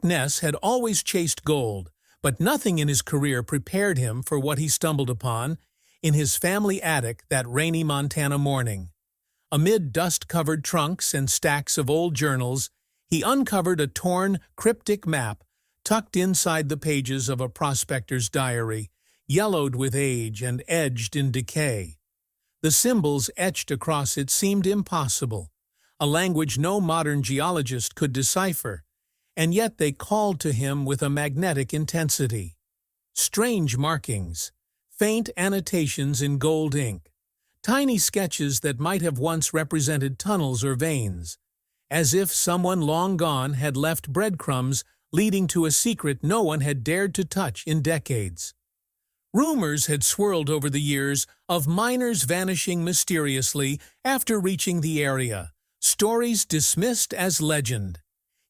Ness had always chased gold, but nothing in his career prepared him for what he stumbled upon in his family attic that rainy Montana morning. Amid dust-covered trunks and stacks of old journals, he uncovered a torn, cryptic map tucked inside the pages of a prospector's diary, yellowed with age and edged in decay. The symbols etched across it seemed impossible, a language no modern geologist could decipher, and yet they called to him with a magnetic intensity. Strange markings, faint annotations in gold ink, tiny sketches that might have once represented tunnels or veins, as if someone long gone had left breadcrumbs leading to a secret no one had dared to touch in decades. Rumors had swirled over the years of miners vanishing mysteriously after reaching the area, stories dismissed as legend.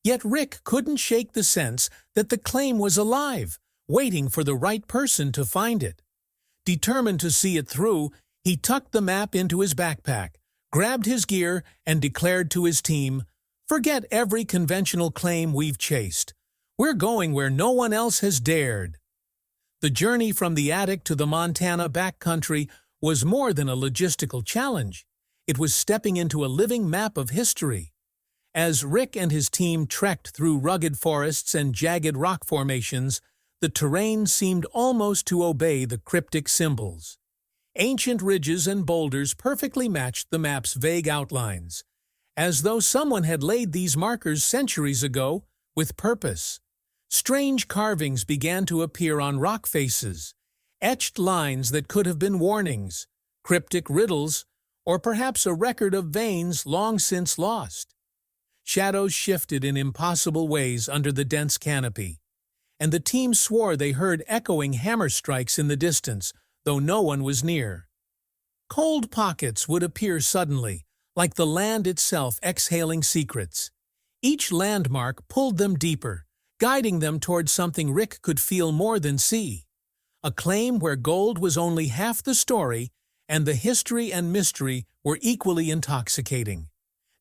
Yet Rick couldn't shake the sense that the claim was alive, waiting for the right person to find it. Determined to see it through, he tucked the map into his backpack, grabbed his gear, and declared to his team, "Forget every conventional claim we've chased. We're going where no one else has dared." The journey from the attic to the Montana backcountry was more than a logistical challenge. It was stepping into a living map of history. As Rick and his team trekked through rugged forests and jagged rock formations, the terrain seemed almost to obey the cryptic symbols. Ancient ridges and boulders perfectly matched the map's vague outlines, as though someone had laid these markers centuries ago with purpose. Strange carvings began to appear on rock faces, etched lines that could have been warnings, cryptic riddles, or perhaps a record of veins long since lost. Shadows shifted in impossible ways under the dense canopy, and the team swore they heard echoing hammer strikes in the distance, though no one was near. Cold pockets would appear suddenly, like the land itself exhaling secrets. Each landmark pulled them deeper, guiding them toward something Rick could feel more than see. A claim where gold was only half the story, and the history and mystery were equally intoxicating.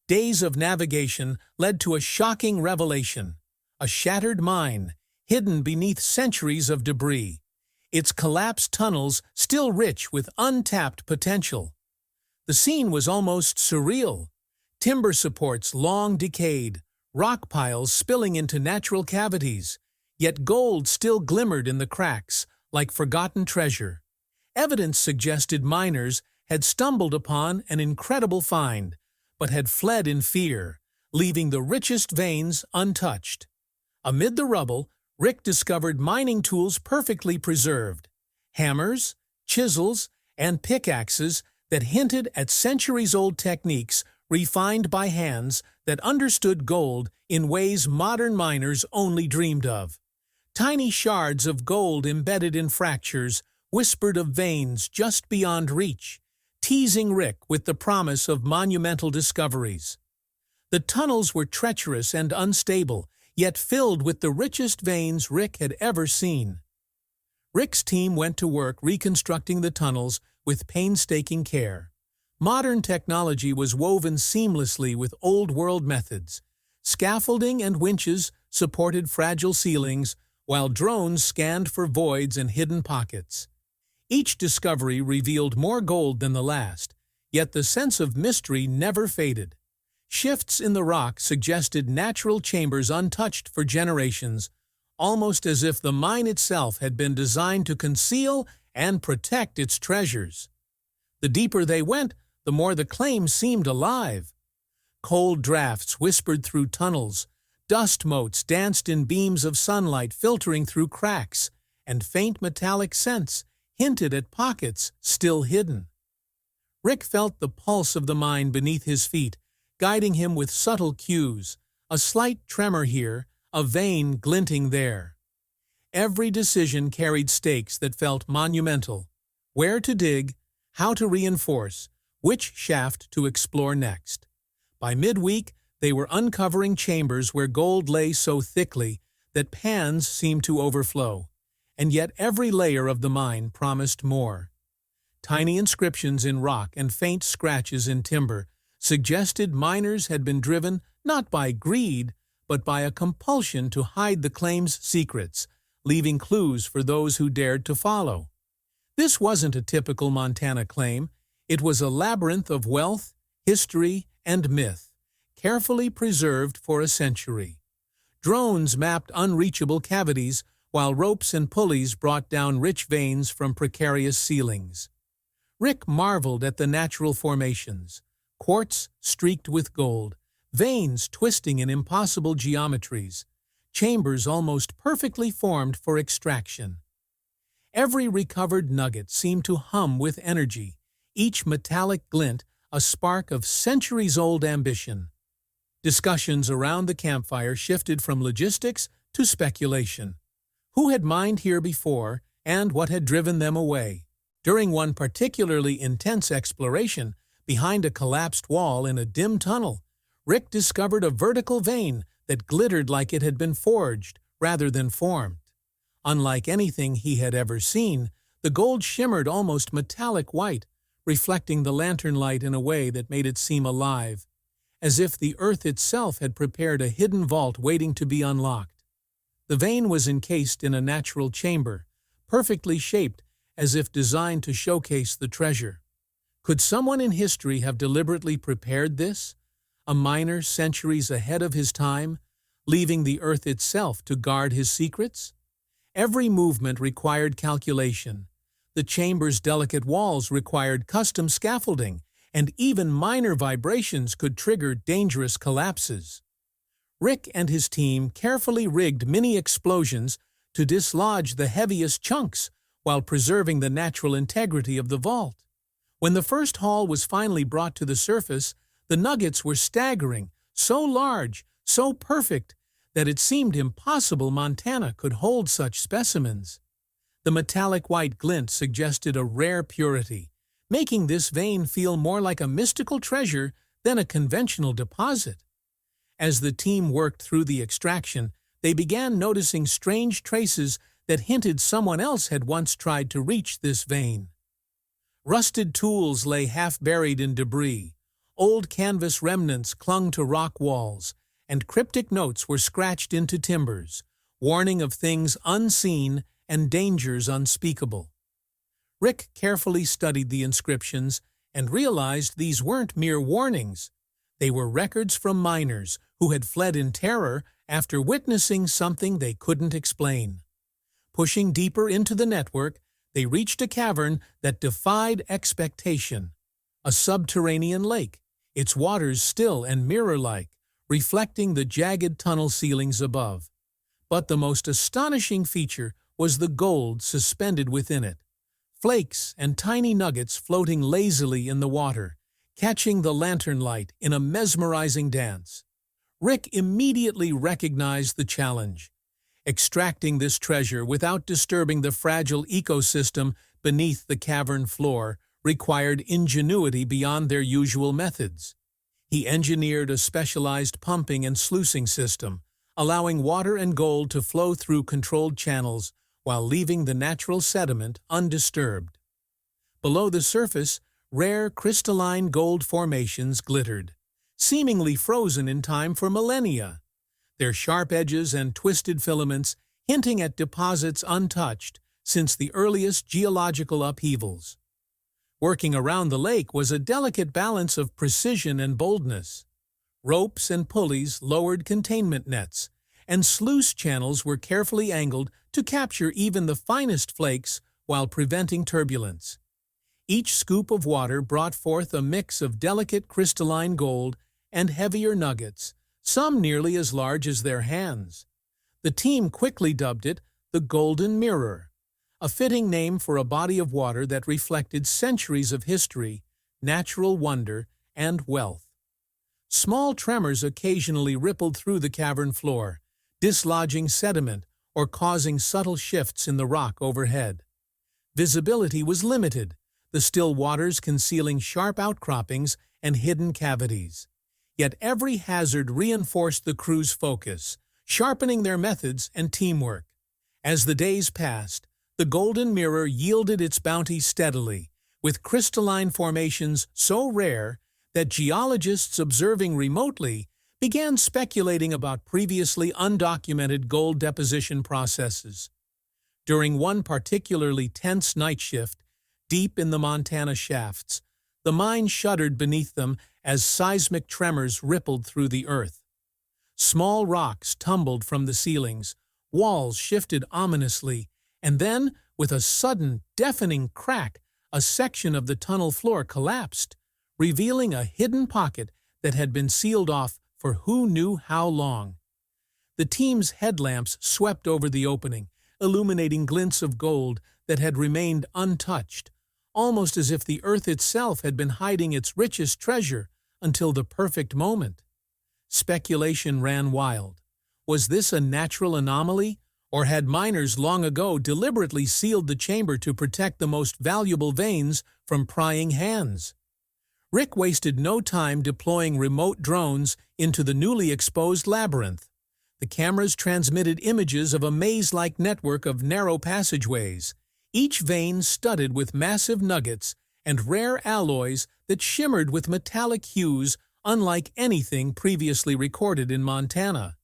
Days of navigation led to a shocking revelation: a shattered mine, hidden beneath centuries of debris, its collapsed tunnels still rich with untapped potential. The scene was almost surreal. Timber supports long decayed, rock piles spilling into natural cavities, yet gold still glimmered in the cracks like forgotten treasure. Evidence suggested miners had stumbled upon an incredible find, but had fled in fear, leaving the richest veins untouched. Amid the rubble, Rick discovered mining tools perfectly preserved: hammers, chisels, and pickaxes that hinted at centuries-old techniques refined by hands that understood gold in ways modern miners only dreamed of. Tiny shards of gold embedded in fractures whispered of veins just beyond reach, teasing Rick with the promise of monumental discoveries. The tunnels were treacherous and unstable, yet filled with the richest veins Rick had ever seen. Rick's team went to work reconstructing the tunnels with painstaking care. Modern technology was woven seamlessly with old-world methods. Scaffolding and winches supported fragile ceilings, while drones scanned for voids and hidden pockets. Each discovery revealed more gold than the last, yet the sense of mystery never faded. Shifts in the rock suggested natural chambers untouched for generations, almost as if the mine itself had been designed to conceal and protect its treasures. The deeper they went, the more the claim seemed alive. Cold drafts whispered through tunnels, dust motes danced in beams of sunlight filtering through cracks, and faint metallic scents hinted at pockets still hidden. Rick felt the pulse of the mine beneath his feet, guiding him with subtle cues, a slight tremor here, a vein glinting there. Every decision carried stakes that felt monumental: where to dig, how to reinforce, which shaft to explore next. By midweek, they were uncovering chambers where gold lay so thickly that pans seemed to overflow, and yet every layer of the mine promised more. Tiny inscriptions in rock and faint scratches in timber suggested miners had been driven not by greed, but by a compulsion to hide the claim's secrets, leaving clues for those who dared to follow. This wasn't a typical Montana claim. It was a labyrinth of wealth, history, and myth, carefully preserved for a century. Drones mapped unreachable cavities, while ropes and pulleys brought down rich veins from precarious ceilings. Rick marveled at the natural formations, quartz streaked with gold, veins twisting in impossible geometries, chambers almost perfectly formed for extraction. Every recovered nugget seemed to hum with energy, each metallic glint a spark of centuries-old ambition. Discussions around the campfire shifted from logistics to speculation. Who had mined here before, and what had driven them away? During one particularly intense exploration, behind a collapsed wall in a dim tunnel, Rick discovered a vertical vein that glittered like it had been forged rather than formed. Unlike anything he had ever seen, the gold shimmered almost metallic white, reflecting the lantern light in a way that made it seem alive, as if the earth itself had prepared a hidden vault waiting to be unlocked. The vein was encased in a natural chamber, perfectly shaped as if designed to showcase the treasure. Could someone in history have deliberately prepared this? A miner centuries ahead of his time, leaving the earth itself to guard his secrets? Every movement required calculation. The chamber's delicate walls required custom scaffolding, and even minor vibrations could trigger dangerous collapses. Rick and his team carefully rigged mini-explosions to dislodge the heaviest chunks while preserving the natural integrity of the vault. When the first haul was finally brought to the surface, the nuggets were staggering, so large, so perfect, that it seemed impossible Montana could hold such specimens. The metallic white glint suggested a rare purity, making this vein feel more like a mystical treasure than a conventional deposit. As the team worked through the extraction, they began noticing strange traces that hinted someone else had once tried to reach this vein. Rusted tools lay half-buried in debris, old canvas remnants clung to rock walls, and cryptic notes were scratched into timbers, warning of things unseen and dangers unspeakable. Rick carefully studied the inscriptions and realized these weren't mere warnings. They were records from miners who had fled in terror after witnessing something they couldn't explain. Pushing deeper into the network, they reached a cavern that defied expectation. A subterranean lake, its waters still and mirror-like, reflecting the jagged tunnel ceilings above. But the most astonishing feature was the gold suspended within it. Flakes and tiny nuggets floating lazily in the water, catching the lantern light in a mesmerizing dance. Rick immediately recognized the challenge. Extracting this treasure without disturbing the fragile ecosystem beneath the cavern floor required ingenuity beyond their usual methods. He engineered a specialized pumping and sluicing system, allowing water and gold to flow through controlled channels while leaving the natural sediment undisturbed. Below the surface, rare crystalline gold formations glittered, seemingly frozen in time for millennia, their sharp edges and twisted filaments hinting at deposits untouched since the earliest geological upheavals. Working around the lake was a delicate balance of precision and boldness. Ropes and pulleys lowered containment nets, and sluice channels were carefully angled to capture even the finest flakes while preventing turbulence. Each scoop of water brought forth a mix of delicate crystalline gold and heavier nuggets, some nearly as large as their hands. The team quickly dubbed it the Golden Mirror, a fitting name for a body of water that reflected centuries of history, natural wonder, and wealth. Small tremors occasionally rippled through the cavern floor, dislodging sediment or causing subtle shifts in the rock overhead. Visibility was limited, the still waters concealing sharp outcroppings and hidden cavities. Yet every hazard reinforced the crew's focus, sharpening their methods and teamwork. As the days passed, the Golden Mirror yielded its bounty steadily, with crystalline formations so rare that geologists observing remotely began speculating about previously undocumented gold deposition processes. During one particularly tense night shift, deep in the Montana shafts, the mine shuddered beneath them as seismic tremors rippled through the earth. Small rocks tumbled from the ceilings, walls shifted ominously, and then, with a sudden, deafening crack, a section of the tunnel floor collapsed, revealing a hidden pocket that had been sealed off for who knew how long. The team's headlamps swept over the opening, illuminating glints of gold that had remained untouched, almost as if the earth itself had been hiding its richest treasure until the perfect moment. Speculation ran wild. Was this a natural anomaly, or had miners long ago deliberately sealed the chamber to protect the most valuable veins from prying hands? Rick wasted no time deploying remote drones into the newly exposed labyrinth. The cameras transmitted images of a maze-like network of narrow passageways, each vein studded with massive nuggets and rare alloys that shimmered with metallic hues unlike anything previously recorded in Montana.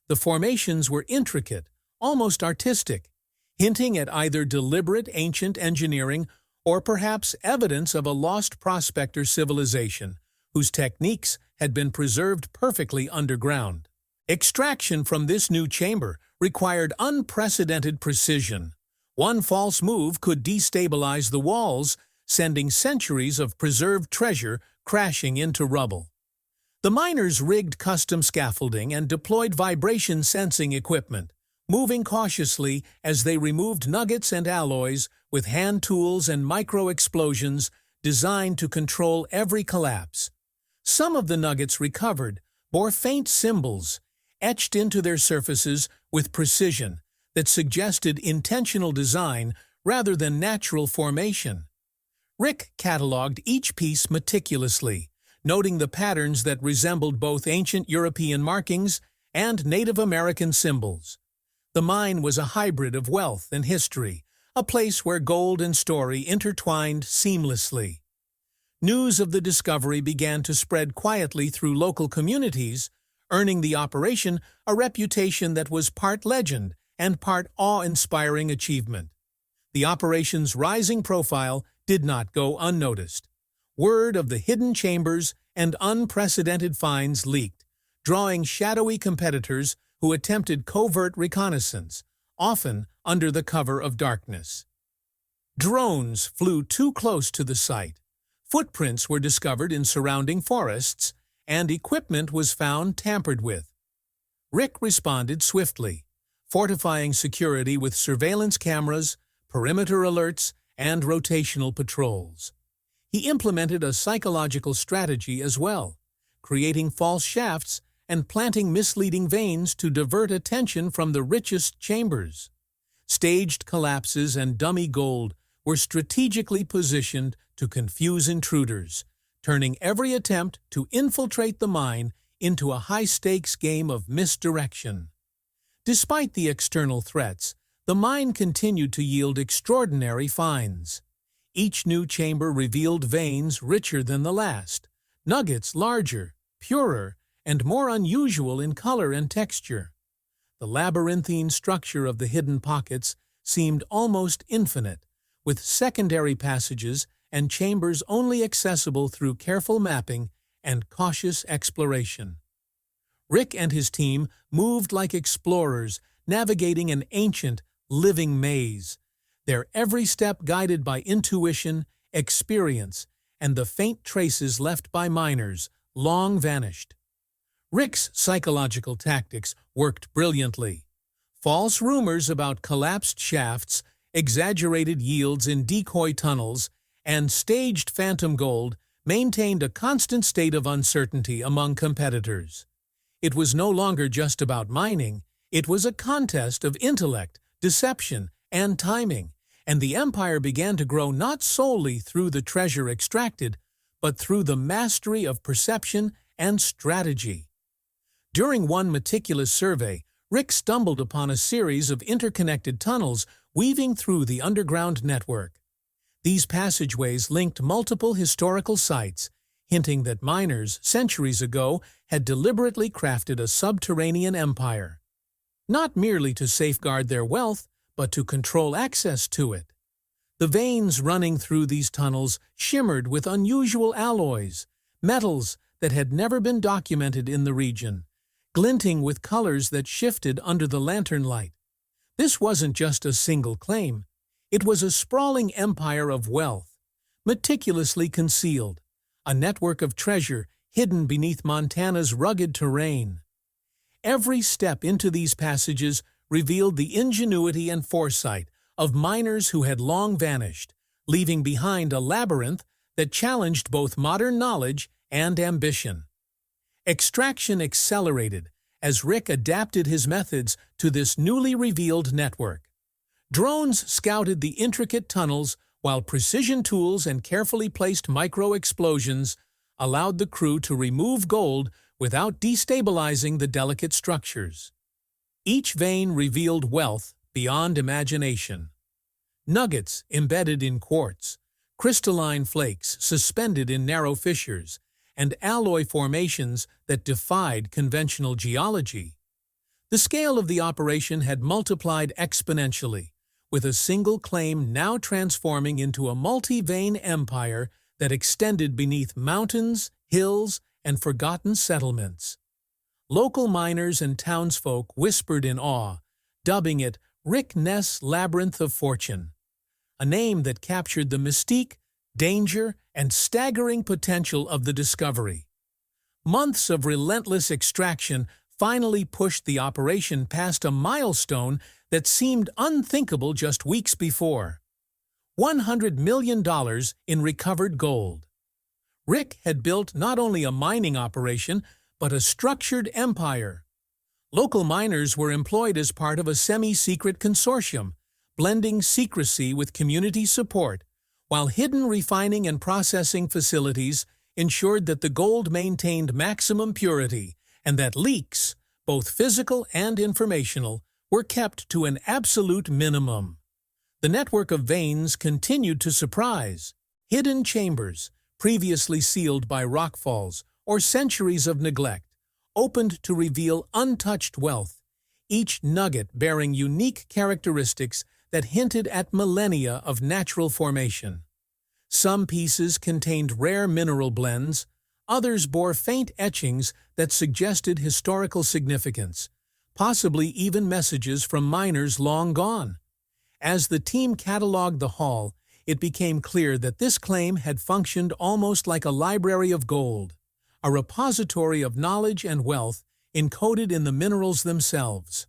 The formations were intricate, almost artistic, hinting at either deliberate ancient engineering or perhaps evidence of a lost prospector civilization whose techniques had been preserved perfectly underground. Extraction from this new chamber required unprecedented precision. One false move could destabilize the walls, sending centuries of preserved treasure crashing into rubble. The miners rigged custom scaffolding and deployed vibration-sensing equipment, moving cautiously as they removed nuggets and alloys with hand tools and micro-explosions designed to control every collapse. Some of the nuggets recovered bore faint symbols, etched into their surfaces with precision that suggested intentional design rather than natural formation. Rick cataloged each piece meticulously, noting the patterns that resembled both ancient European markings and Native American symbols. The mine was a hybrid of wealth and history, a place where gold and story intertwined seamlessly. News of the discovery began to spread quietly through local communities, earning the operation a reputation that was part legend and part awe-inspiring achievement. The operation's rising profile did not go unnoticed. Word of the hidden chambers and unprecedented finds leaked, drawing shadowy competitors who attempted covert reconnaissance, often under the cover of darkness. Drones flew too close to the site. Footprints were discovered in surrounding forests, and equipment was found tampered with. Rick responded swiftly, fortifying security with surveillance cameras, perimeter alerts, and rotational patrols. He implemented a psychological strategy as well, creating false shafts and planting misleading veins to divert attention from the richest chambers. Staged collapses and dummy gold were strategically positioned to confuse intruders, turning every attempt to infiltrate the mine into a high-stakes game of misdirection. Despite the external threats, the mine continued to yield extraordinary finds. Each new chamber revealed veins richer than the last, nuggets larger, purer, and more unusual in color and texture. The labyrinthine structure of the hidden pockets seemed almost infinite, with secondary passages and chambers only accessible through careful mapping and cautious exploration. Rick and his team moved like explorers, navigating an ancient, living maze, their every step guided by intuition, experience, and the faint traces left by miners, long vanished. Rick's psychological tactics worked brilliantly. False rumors about collapsed shafts, exaggerated yields in decoy tunnels, and staged phantom gold maintained a constant state of uncertainty among competitors. It was no longer just about mining, it was a contest of intellect, deception, and timing, and the empire began to grow not solely through the treasure extracted, but through the mastery of perception and strategy. During one meticulous survey, Rick stumbled upon a series of interconnected tunnels weaving through the underground network. These passageways linked multiple historical sites, hinting that miners, centuries ago, had deliberately crafted a subterranean empire, not merely to safeguard their wealth, but to control access to it. The veins running through these tunnels shimmered with unusual alloys, metals that had never been documented in the region, glinting with colors that shifted under the lantern light. This wasn't just a single claim. It was a sprawling empire of wealth, meticulously concealed, a network of treasure hidden beneath Montana's rugged terrain. Every step into these passages revealed the ingenuity and foresight of miners who had long vanished, leaving behind a labyrinth that challenged both modern knowledge and ambition. Extraction accelerated as Rick adapted his methods to this newly revealed network. Drones scouted the intricate tunnels, while precision tools and carefully placed micro-explosions allowed the crew to remove gold without destabilizing the delicate structures. Each vein revealed wealth beyond imagination. Nuggets embedded in quartz, crystalline flakes suspended in narrow fissures, and alloy formations that defied conventional geology. The scale of the operation had multiplied exponentially, with a single claim now transforming into a multi-vein empire that extended beneath mountains, hills, and forgotten settlements. Local miners and townsfolk whispered in awe, dubbing it Ness Labyrinth of Fortune, a name that captured the mystique, danger, and staggering potential of the discovery. Months of relentless extraction finally pushed the operation past a milestone that seemed unthinkable just weeks before: $100 million in recovered gold. Rick had built not only a mining operation, but a structured empire. Local miners were employed as part of a semi-secret consortium, blending secrecy with community support, while hidden refining and processing facilities ensured that the gold maintained maximum purity and that leaks, both physical and informational, were kept to an absolute minimum. The network of veins continued to surprise. Hidden chambers, previously sealed by rockfalls or centuries of neglect, opened to reveal untouched wealth, each nugget bearing unique characteristics that hinted at millennia of natural formation. Some pieces contained rare mineral blends, others bore faint etchings that suggested historical significance, possibly even messages from miners long gone. As the team cataloged the haul, it became clear that this claim had functioned almost like a library of gold, a repository of knowledge and wealth encoded in the minerals themselves.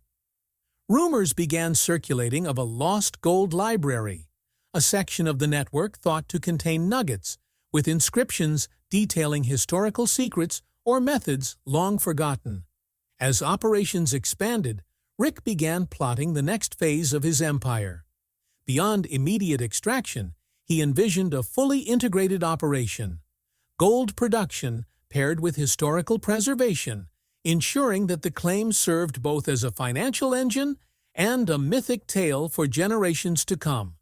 Rumors began circulating of a lost gold library, a section of the network thought to contain nuggets, with inscriptions detailing historical secrets or methods long forgotten. As operations expanded, Rick began plotting the next phase of his empire. Beyond immediate extraction, he envisioned a fully integrated operation: gold production paired with historical preservation, ensuring that the claim served both as a financial engine and a mythic tale for generations to come.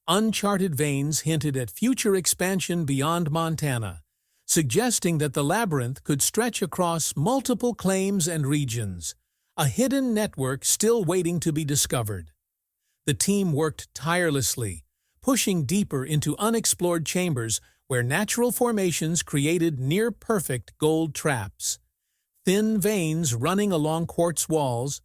Uncharted veins hinted at future expansion beyond Montana, suggesting that the labyrinth could stretch across multiple claims and regions, a hidden network still waiting to be discovered. The team worked tirelessly, pushing deeper into unexplored chambers where natural formations created near-perfect gold traps. Thin veins running along quartz walls,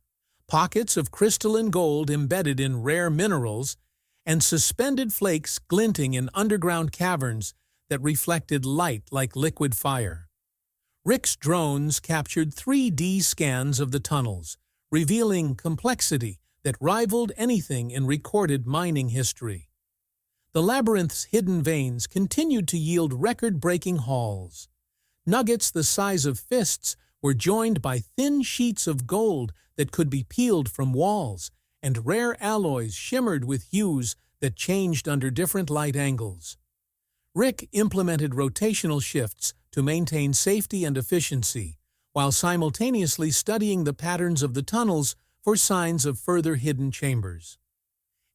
pockets of crystalline gold embedded in rare minerals, and suspended flakes glinting in underground caverns that reflected light like liquid fire. Rick's drones captured 3D scans of the tunnels, revealing complexity that rivaled anything in recorded mining history. The labyrinth's hidden veins continued to yield record-breaking hauls. Nuggets the size of fists were joined by thin sheets of gold that could be peeled from walls, and rare alloys shimmered with hues that changed under different light angles. Rick implemented rotational shifts to maintain safety and efficiency, while simultaneously studying the patterns of the tunnels for signs of further hidden chambers.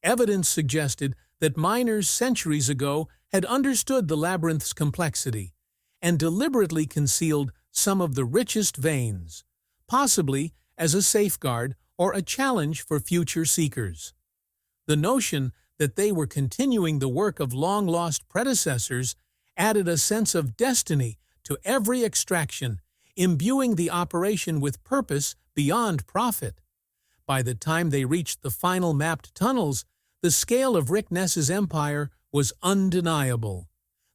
Evidence suggested that miners centuries ago had understood the labyrinth's complexity, and deliberately concealed some of the richest veins, possibly as a safeguard or a challenge for future seekers. The notion that they were continuing the work of long-lost predecessors added a sense of destiny to every extraction, imbuing the operation with purpose beyond profit. By the time they reached the final mapped tunnels, the scale of Rick Ness's empire was undeniable.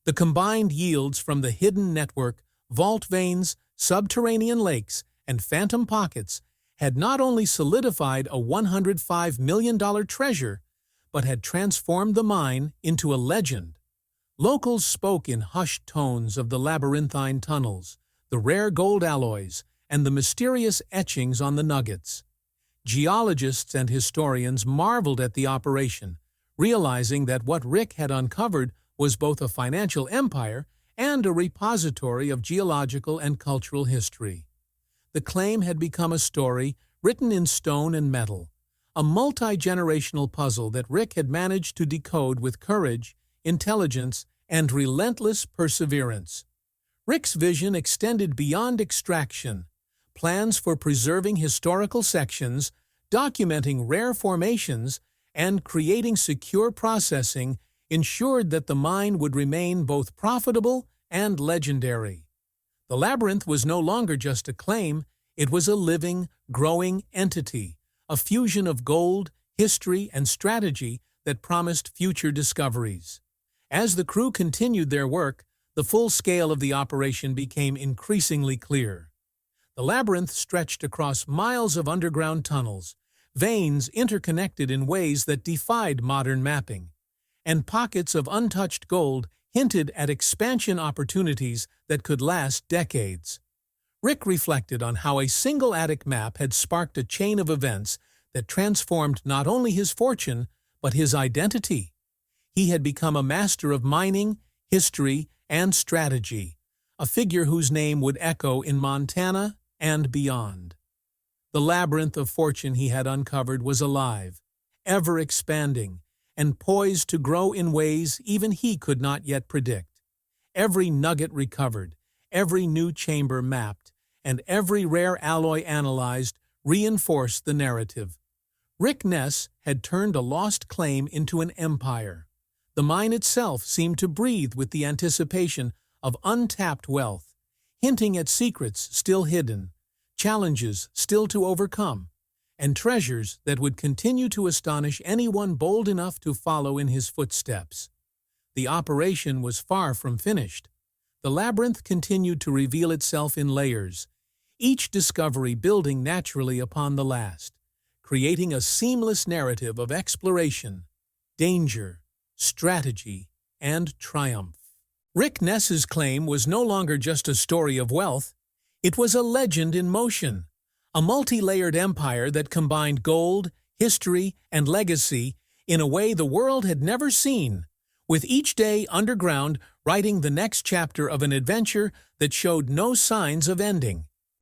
The combined yields from the hidden network, vault veins, subterranean lakes, and phantom pockets had not only solidified a $105 million treasure, but had transformed the mine into a legend. Locals spoke in hushed tones of the labyrinthine tunnels, the rare gold alloys, and the mysterious etchings on the nuggets. Geologists and historians marveled at the operation, realizing that what Rick had uncovered was both a financial empire and a repository of geological and cultural history. The claim had become a story written in stone and metal, a multi-generational puzzle that Rick had managed to decode with courage, intelligence, and relentless perseverance. Rick's vision extended beyond extraction. Plans for preserving historical sections, documenting rare formations, and creating secure processing ensured that the mine would remain both profitable and legendary. The labyrinth was no longer just a claim, it was a living, growing entity, a fusion of gold, history, and strategy that promised future discoveries. As the crew continued their work, the full scale of the operation became increasingly clear. The labyrinth stretched across miles of underground tunnels, veins interconnected in ways that defied modern mapping, and pockets of untouched gold hinted at expansion opportunities that could last decades. Rick reflected on how a single attic map had sparked a chain of events that transformed not only his fortune, but his identity. He had become a master of mining, history, and strategy, a figure whose name would echo in Montana and beyond. The labyrinth of fortune he had uncovered was alive, ever expanding, and poised to grow in ways even he could not yet predict. Every nugget recovered, every new chamber mapped, and every rare alloy analyzed reinforced the narrative. Rick Ness had turned a lost claim into an empire. The mine itself seemed to breathe with the anticipation of untapped wealth, hinting at secrets still hidden, challenges still to overcome, and treasures that would continue to astonish anyone bold enough to follow in his footsteps. The operation was far from finished. The labyrinth continued to reveal itself in layers, each discovery building naturally upon the last, creating a seamless narrative of exploration, danger, strategy, and triumph. Rick Ness's claim was no longer just a story of wealth, it was a legend in motion, a multi-layered empire that combined gold, history, and legacy in a way the world had never seen, with each day underground writing the next chapter of an adventure that showed no signs of ending.